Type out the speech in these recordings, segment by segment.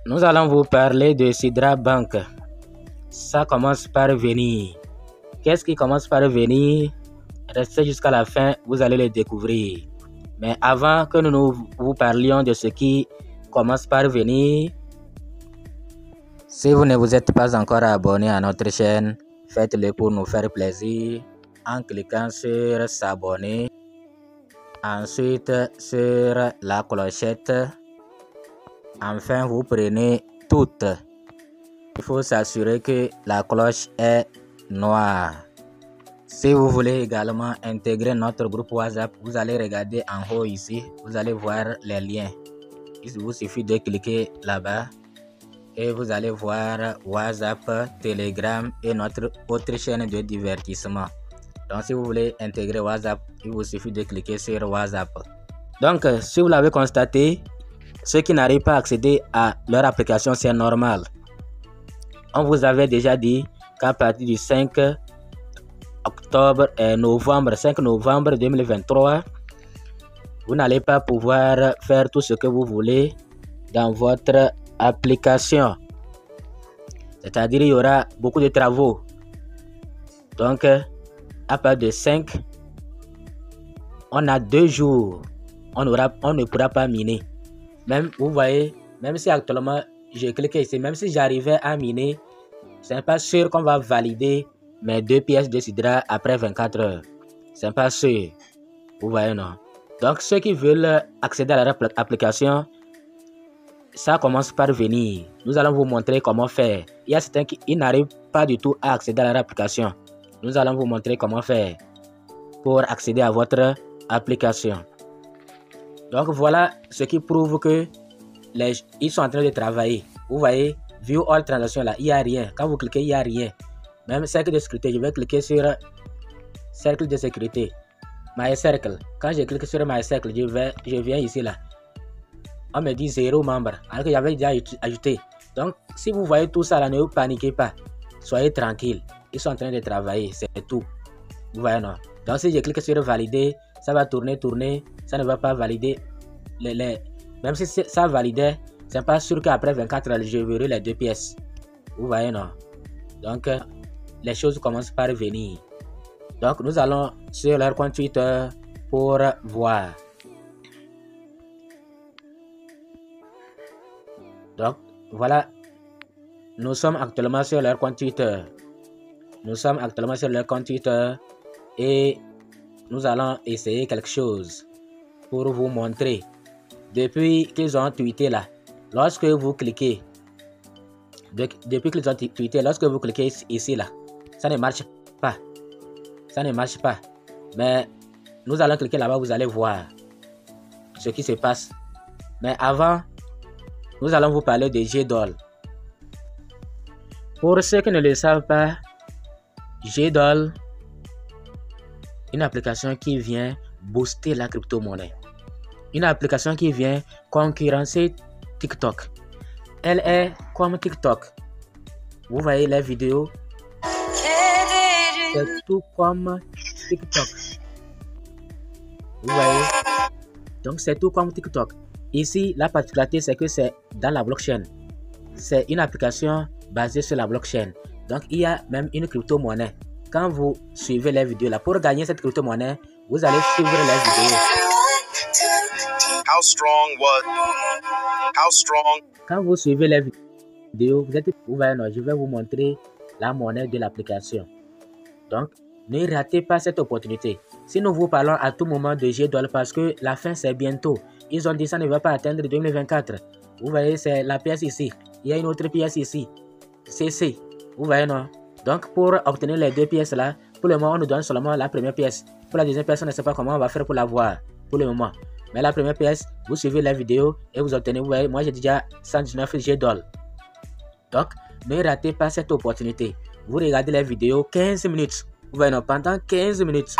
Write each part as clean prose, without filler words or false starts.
Nous allons vous parler de Sidra Bank. Ça commence par venir. Qu'est-ce qui commence par venir? Restez jusqu'à la fin, vous allez le découvrir. Mais avant que nous vous parlions de ce qui commence par venir, si vous ne vous êtes pas encore abonné à notre chaîne, faites-le pour nous faire plaisir en cliquant sur s'abonner. Ensuite sur la clochette. Enfin, vous prenez toutes. Il faut s'assurer que la cloche est noire. Si vous voulez également intégrer notre groupe WhatsApp, vous allez regarder en haut ici. Vous allez voir les liens. Il vous suffit de cliquer là-bas et vous allez voir WhatsApp, Telegram et notre autre chaîne de divertissement. Donc, si vous voulez intégrer WhatsApp, il vous suffit de cliquer sur WhatsApp. Donc, si vous l'avez constaté, ceux qui n'arrivent pas à accéder à leur application, c'est normal. On vous avait déjà dit qu'à partir du 5 novembre 2023, vous n'allez pas pouvoir faire tout ce que vous voulez dans votre application. C'est-à-dire, il y aura beaucoup de travaux. Donc, à partir de 5, on a 2 jours. On ne pourra pas miner. Même, vous voyez, même si actuellement, j'ai cliqué ici, même si j'arrivais à miner, ce n'est pas sûr qu'on va valider mes 2 pièces de Sidra après 24 heures. Ce n'est pas sûr. Vous voyez, non? Donc, ceux qui veulent accéder à leur application, ça commence par venir. Nous allons vous montrer comment faire. Il y a certains qui n'arrivent pas du tout à accéder à leur application. Nous allons vous montrer comment faire pour accéder à votre application. Donc voilà ce qui prouve que ils sont en train de travailler. Vous voyez, View All Transactions là, il n'y a rien. Quand vous cliquez, il n'y a rien. Même cercle de sécurité, je vais cliquer sur cercle de sécurité. My Circle. Quand je clique sur My Circle, je viens ici là. On me dit 0 membres, alors que j'avais déjà ajouté. Donc, si vous voyez tout ça là, ne vous paniquez pas. Soyez tranquille. Ils sont en train de travailler, c'est tout. Vous voyez, non? Donc, si je clique sur valider, ça va tourner. Ça ne va pas valider. Même si ça validait, c'est pas sûr qu'après 24 heures, je verrai les 2 pièces. Vous voyez, non? Donc, les choses commencent par venir. Donc, nous allons sur leur compte Twitter pour voir. Donc, voilà. Nous sommes actuellement sur leur compte Twitter. Et nous allons essayer quelque chose pour vous montrer. Depuis qu'ils ont tweeté là, lorsque vous cliquez, ici là, ça ne marche pas. Mais nous allons cliquer là-bas, vous allez voir ce qui se passe. Mais avant, nous allons vous parler de GDOL. Pour ceux qui ne le savent pas, GDOL, une application qui vient booster la crypto-monnaie. Une application qui vient concurrencer TikTok. Elle est comme TikTok. Vous voyez les vidéos. C'est tout comme TikTok. Vous voyez. Donc c'est tout comme TikTok. Ici, la particularité, c'est que c'est dans la blockchain. C'est une application basée sur la blockchain. Donc, il y a même une crypto-monnaie. Quand vous suivez les vidéos là, pour gagner cette crypto-monnaie, vous allez suivre les vidéos. Quand vous suivez les vidéos, vous voyez, non, je vais vous montrer la monnaie de l'application. Donc, ne ratez pas cette opportunité. Si nous vous parlons à tout moment de GDOL parce que la fin c'est bientôt. Ils ont dit ça ne va pas atteindre 2024. Vous voyez, c'est la pièce ici. Il y a une autre pièce ici. CC. Vous voyez, non? Donc, pour obtenir les 2 pièces là, pour le moment, on nous donne seulement la première pièce. Pour la deuxième pièce, on ne sait pas comment on va faire pour l'avoir. Pour le moment. Mais la première pièce, vous suivez la vidéo et vous obtenez. Vous voyez, moi j'ai déjà 119 GDOL. Donc, ne ratez pas cette opportunité. Vous regardez les vidéos 15 minutes. Vous voyez, non, pendant 15 minutes.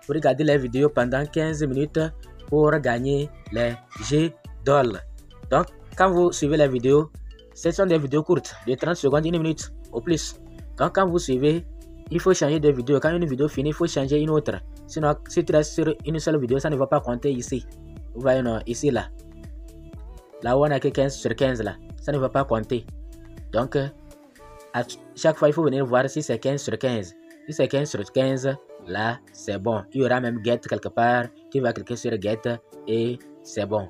Vous regardez les vidéos pendant 15 minutes pour gagner les GDOL. Donc, quand vous suivez les vidéos, ce sont des vidéos courtes, de 30 secondes, 1 minute au plus. Donc, quand vous suivez, il faut changer de vidéo. Quand une vidéo finit, il faut changer une autre. Sinon, si tu restes sur une seule vidéo, ça ne va pas compter ici. Vous voyez, non, ici, là. Là où on a que 15 sur 15 là, ça ne va pas compter. Donc, à chaque fois, il faut venir voir si c'est 15 sur 15. Si c'est 15 sur 15, là, c'est bon. Il y aura même get quelque part. Tu vas cliquer sur get et c'est bon.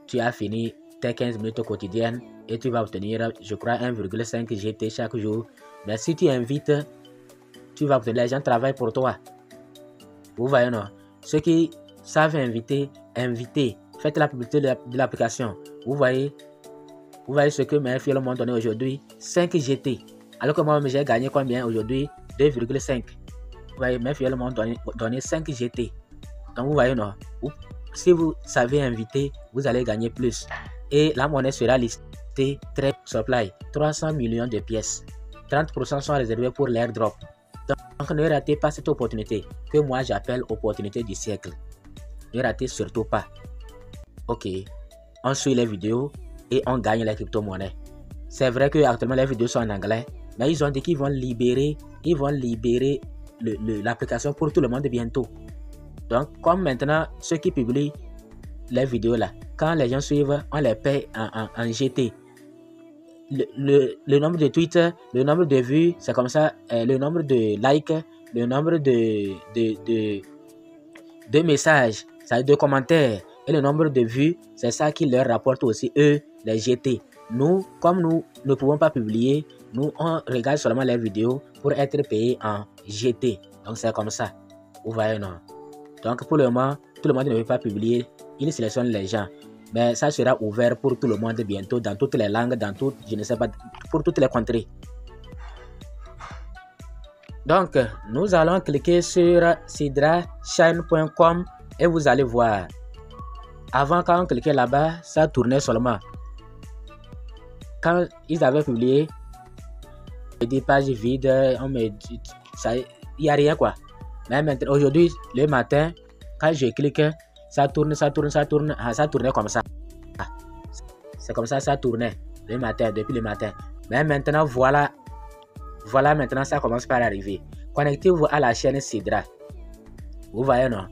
Tu as fini tes 15 minutes quotidiennes et tu vas obtenir, je crois, 1,5 GT chaque jour. Mais si tu invites, tu vas obtenir, les gens travaillent pour toi. Vous voyez, non? Ceux qui savent inviter, faites la publicité de l'application. Vous voyez ce que mes filles m'ont donné aujourd'hui, 5 GT. Alors que moi, j'ai gagné combien aujourd'hui? 2,5. Vous voyez, mes filles m'ont donné 5 GT. Donc, vous voyez, non? Si vous savez inviter, vous allez gagner plus. Et la monnaie sera listée très supply. 300 millions de pièces. 30% sont réservés pour l'airdrop. Donc, ne ratez pas cette opportunité que moi j'appelle opportunité du siècle. Ne ratez surtout pas. Ok, on suit les vidéos et on gagne les crypto-monnaies. C'est vrai que actuellement les vidéos sont en anglais, mais ils ont dit qu'ils vont libérer l'application pour tout le monde bientôt. Donc, comme maintenant, ceux qui publient les vidéos là, quand les gens suivent, on les paye en GT. Le nombre de tweets, le nombre de vues, c'est comme ça, le nombre de likes, le nombre de messages, ça de commentaires et le nombre de vues, c'est ça qui leur rapporte aussi eux les GT. Nous, comme nous ne pouvons pas publier, nous on regarde seulement les vidéos pour être payés en GT. Donc c'est comme ça. Vous voyez, non? Donc pour le moment, tout le monde ne veut pas publier, il sélectionne les gens. Mais ça sera ouvert pour tout le monde bientôt, dans toutes les langues, dans toutes, je ne sais pas, pour toutes les contrées. Donc, nous allons cliquer sur SydraChain.com et vous allez voir. Avant, quand on cliquait là-bas, ça tournait seulement. Quand ils avaient publié des pages vides, on me dit, il n'y a rien quoi. Mais maintenant, aujourd'hui, le matin, quand je clique, ça tourne, ça tournait comme ça. C'est comme ça, ça tournait le matin, depuis le matin. Mais maintenant, voilà maintenant, ça commence par arriver. Connectez-vous à la chaîne Sydra. Vous voyez, non?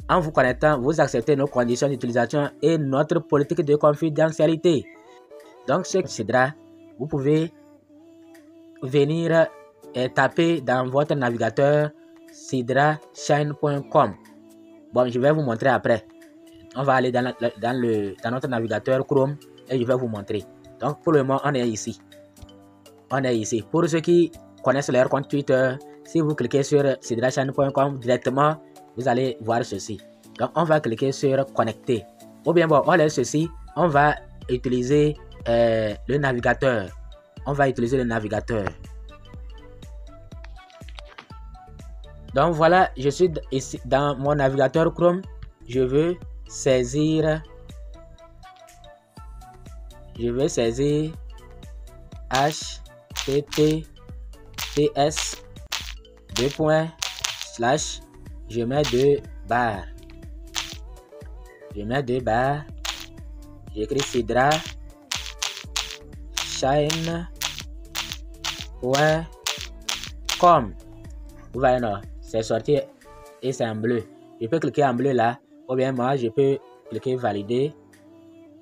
En vous connectant, vous acceptez nos conditions d'utilisation et notre politique de confidentialité. Donc, sur Sydra, vous pouvez venir taper dans votre navigateur SydraChain.com. Bon, je vais vous montrer après. On va aller dans notre navigateur Chrome et je vais vous montrer. Donc, pour le moment, on est ici. Pour ceux qui connaissent leur compte Twitter, si vous cliquez sur SydraChain.com directement, vous allez voir ceci. Donc, on va cliquer sur connecter. Ou bien, bon, on laisse ceci. On va utiliser le navigateur. Donc voilà, je suis ici dans mon navigateur Chrome. Je veux saisir https je mets deux barres, j'écris SydraChain.com. Vous voyez, non, c'est sorti et c'est en bleu. Je peux cliquer en bleu là, ou bien moi je peux cliquer valider.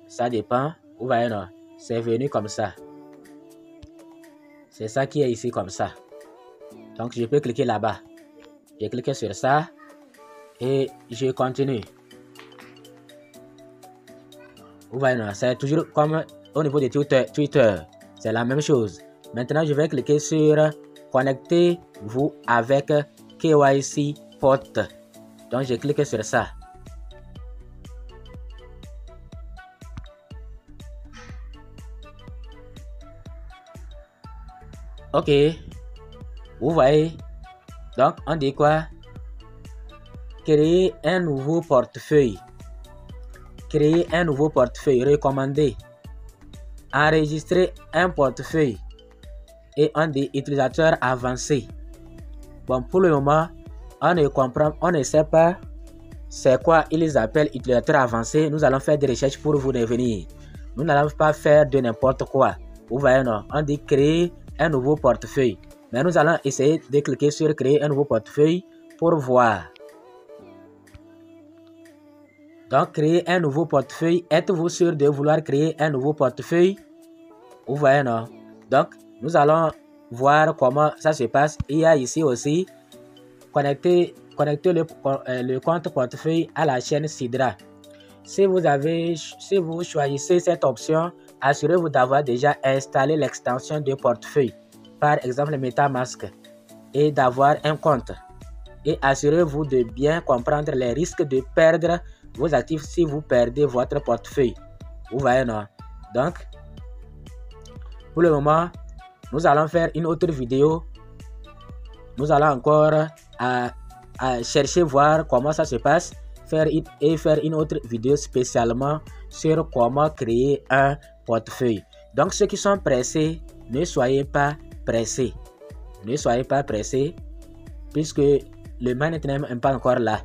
Ça dépend. Vous voyez, non, c'est venu comme ça. C'est ça qui est ici comme ça. Donc je peux cliquer là-bas. Je clique sur ça et je continue. Vous voyez, non, c'est toujours comme au niveau de Twitter. C'est la même chose. Maintenant, je vais cliquer sur connectez-vous avec KYC Port. Donc, je clique sur ça. Ok. Vous voyez. Donc, on dit quoi? Créer un nouveau portefeuille. Recommandé. Enregistrer un portefeuille. Et on dit utilisateur avancé. Bon, pour le moment, on ne sait pas c'est quoi ils appellent utilisateur avancé. Nous allons faire des recherches pour vous devenir. Nous n'allons pas faire de n'importe quoi. Vous voyez, non? On dit créer un nouveau portefeuille. Mais nous allons essayer de cliquer sur créer un nouveau portefeuille pour voir. Donc, créer un nouveau portefeuille. Êtes-vous sûr de vouloir créer un nouveau portefeuille? Vous voyez, non? Donc, nous allons voir comment ça se passe. Il y a ici aussi connecter le compte portefeuille à la chaîne Sidra. Si vous choisissez cette option, assurez-vous d'avoir déjà installé l'extension de portefeuille, par exemple MetaMask, et d'avoir un compte. Et assurez-vous de bien comprendre les risques de perdre vos actifs si vous perdez votre portefeuille. Vous voyez, non? Donc, pour le moment, nous allons faire une autre vidéo. Nous allons encore à chercher, voir comment ça se passe, faire une autre vidéo spécialement sur comment créer un portefeuille. Donc, ceux qui sont pressés, ne soyez pas pressés. Ne soyez pas pressés, puisque le money time n'est pas encore là.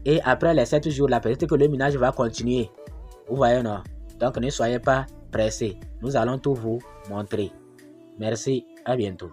Et après les 7 jours là, peut-être que le minage va continuer. Vous voyez, non? Donc, ne soyez pas pressés. Nous allons tout vous montrer. Merci, à bientôt.